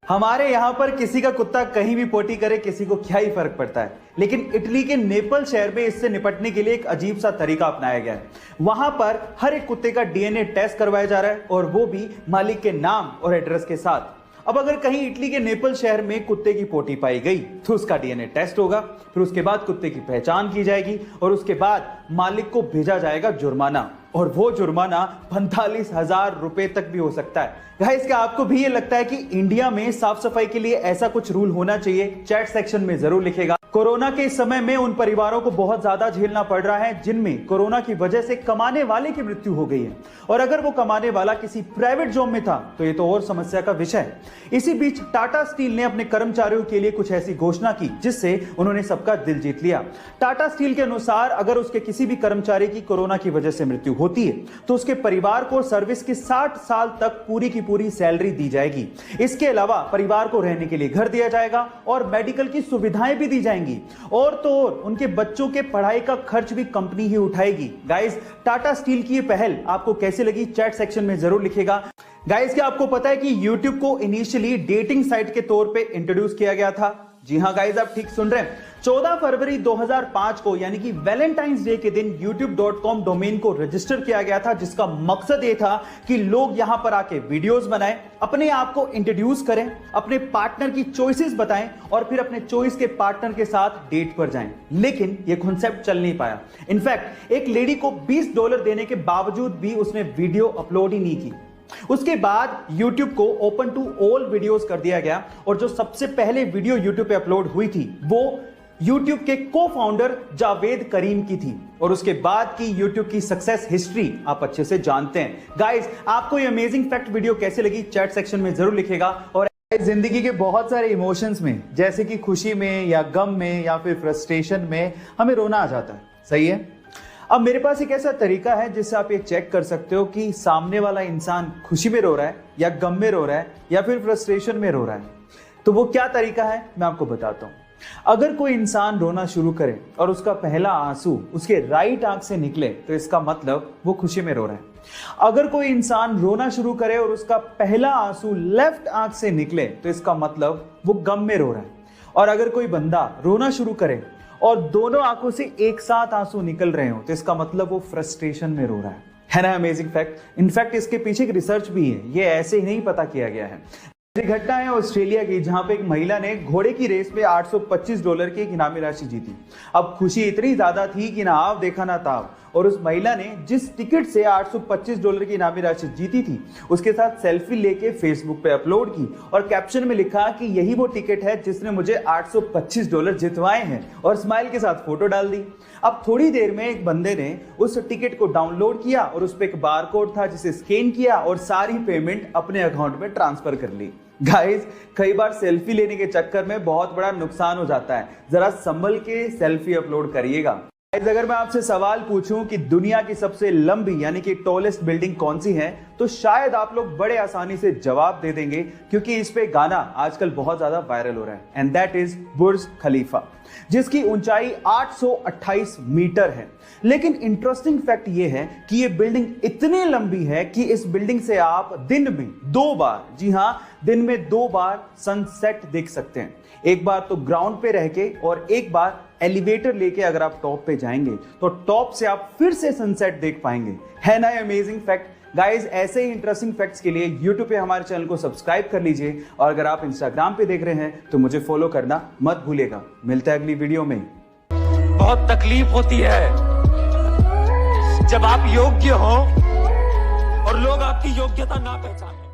हमारे यहाँ पर किसी का कुत्ता कहीं भी पोटी करे किसी को क्या ही फर्क पड़ता है, लेकिन इटली के नेपल शहर में इससे निपटने के लिए एक अजीब सा तरीका अपनाया गया है। वहां पर हर एक कुत्ते का डीएनए टेस्ट करवाया जा रहा है और वो भी मालिक के नाम और एड्रेस के साथ। अब अगर कहीं इटली के नेपल शहर में कुत्ते की पोटी पाई गई तो उसका डीएनए टेस्ट होगा, फिर उसके बाद कुत्ते की पहचान की जाएगी और उसके बाद मालिक को भेजा जाएगा जुर्माना, और वो जुर्माना 45,000 रुपए तक भी हो सकता है। गाइस, क्या आपको भी ये लगता है कि इंडिया में साफ सफाई के लिए ऐसा कुछ रूल होना चाहिए? चैट सेक्शन में जरूर लिखेगा। कोरोना के इस समय में उन परिवारों को बहुत ज्यादा झेलना पड़ रहा है जिनमें कोरोना की वजह से कमाने वाले की मृत्यु हो गई है, और अगर वो कमाने वाला किसी प्राइवेट जॉब में था तो ये तो और समस्या का विषय है। इसी बीच टाटा स्टील ने अपने कर्मचारियों के लिए कुछ ऐसी घोषणा की जिससे उन्होंने सबका दिल जीत लिया। टाटा स्टील के अनुसार अगर उसके किसी भी कर्मचारी की कोरोना की वजह से मृत्यु होती है तो उसके परिवार को सर्विस के 60 साल तक पूरी की पूरी सैलरी दी जाएगी। इसके अलावा परिवार को रहने के लिए घर दिया जाएगा और मेडिकल की सुविधाएं भी दी जाएंगी, और तो और उनके बच्चों के पढ़ाई का खर्च भी कंपनी ही उठाएगी। गाइस, टाटा स्टील की ये पहल आपको कैसी लगी? चैट सेक्शन में जरूर लिखेगा। गाइस, क्या आपको पता है कि YouTube को इनिशियली डेटिंग साइट के तौर पे इंट्रोड्यूस किया गया था? जी हां गाइस, आप ठीक सुन रहे हैं। 14 फरवरी 2005 को यानी कि वैलेंटाइंस डे के दिन youtube.com डोमेन को रजिस्टर किया गया था, जिसका मकसद ये था कि लोग यहां पर आके वीडियोस बनाएं, अपने आप को इंट्रोड्यूस करें, अपने पार्टनर की चॉइसेस बताएं और फिर अपने चॉइस के पार्टनर के साथ डेट पर जाएं। लेकिन ये कॉन्सेप्ट चल नहीं पाया। इनफैक्ट एक लेडी को $20 देने के बावजूद भी उसने वीडियो अपलोड ही नहीं की। उसके बाद YouTube को ओपन टू ऑल वीडियोस कर दिया गया, और जो सबसे पहले वीडियो YouTube पे अपलोड हुई थी वो YouTube के को-फाउंडर जावेद करीम की थी, और उसके बाद की YouTube की सक्सेस हिस्ट्री आप अच्छे से जानते हैं। गाइस, आपको ये अमेजिंग फैक्ट वीडियो कैसे लगी? चैट सेक्शन में जरूर लिखेगा। और जिंदगी के बहुत सारे इमोशंस में, जैसे कि खुशी में या गम में या फिर फ्रस्ट्रेशन में, हमें रोना आ जाता है, सही है? अब मेरे पास एक ऐसा तरीका है जिससे आप ये चेक कर सकते हो कि सामने वाला इंसान खुशी में रो रहा है या गम में रो रहा है या फिर फ्रस्ट्रेशन में रो रहा है। तो वो क्या तरीका है मैं आपको बताता हूं। अगर कोई इंसान रोना शुरू करे और उसका पहला आंसू उसके राइट आंख से निकले तो इसका मतलब वो खुशी में रो रहा है। अगर कोई इंसान रोना शुरू करे और उसका पहला आंसू लेफ्ट आंख से निकले तो इसका मतलब वो गम में रो रहा है। और अगर कोई बंदा रोना शुरू करे और दोनों आंखों से एक साथ आंसू निकल रहे हो तो इसका मतलब वो फ्रस्ट्रेशन में रो रहा है ना? Amazing fact. इनफैक्ट इसके पीछे एक रिसर्च भी है, ये ऐसे ही नहीं पता किया गया है। घटना है ऑस्ट्रेलिया की, जहां पे एक महिला ने घोड़े की रेस में $825 की एक इनामी राशि जीती। अब खुशी इतनी ज्यादा थी कि ना आव देखा ना ताव, और उस महिला ने जिस टिकट से $825 की इनामी राशि जीती थी उसके साथ सेल्फी लेके फेसबुक पे अपलोड की और कैप्शन में लिखा कि यही वो टिकट है जिसने मुझे $825 जितवाए हैं, और स्माइल के साथ फोटो डाल दी। अब थोड़ी देर में एक बंदे ने उस टिकट को डाउनलोड किया और उस पर एक बारकोड था जिसे स्कैन किया और सारी पेमेंट अपने अकाउंट में ट्रांसफर कर ली। गाइस, कई बार सेल्फी लेने के चक्कर में बहुत बड़ा नुकसान हो जाता है, जरा संभल के सेल्फी अपलोड करिएगा। गाइस, अगर मैं आपसे सवाल पूछूं कि दुनिया की सबसे लंबी यानी कि टॉलेस्ट बिल्डिंग कौन सी है तो शायद आप लोग बड़े आसानी से जवाब दे देंगे, क्योंकि इस पे गाना आजकल बहुत ज्यादा वायरल हो रहा है, एंड दैट इज बुर्ज खलीफा, जिसकी ऊंचाई 828 मीटर है। लेकिन इंटरेस्टिंग फैक्ट यह है कि यह बिल्डिंग इतनी लंबी है कि इस बिल्डिंग से आप दिन में 2 बार, जी हां, दिन में 2 बार सनसेट देख सकते हैं। एक बार तो ग्राउंड पे रह के और एक बार एलिवेटर लेके अगर आप टॉप पे जाएंगे तो टॉप से आप फिर से सनसेट देख पाएंगे। है ना अमेजिंग फैक्ट? गाइस, ऐसे ही इंटरेस्टिंग फैक्ट्स के लिए YouTube पे हमारे चैनल को सब्सक्राइब कर लीजिए, और अगर आप Instagram पे देख रहे हैं तो मुझे फॉलो करना मत भूलिएगा। मिलता है अगली वीडियो में। बहुत तकलीफ होती है जब आप योग्य हो और लोग आपकी योग्यता ना पहचाने।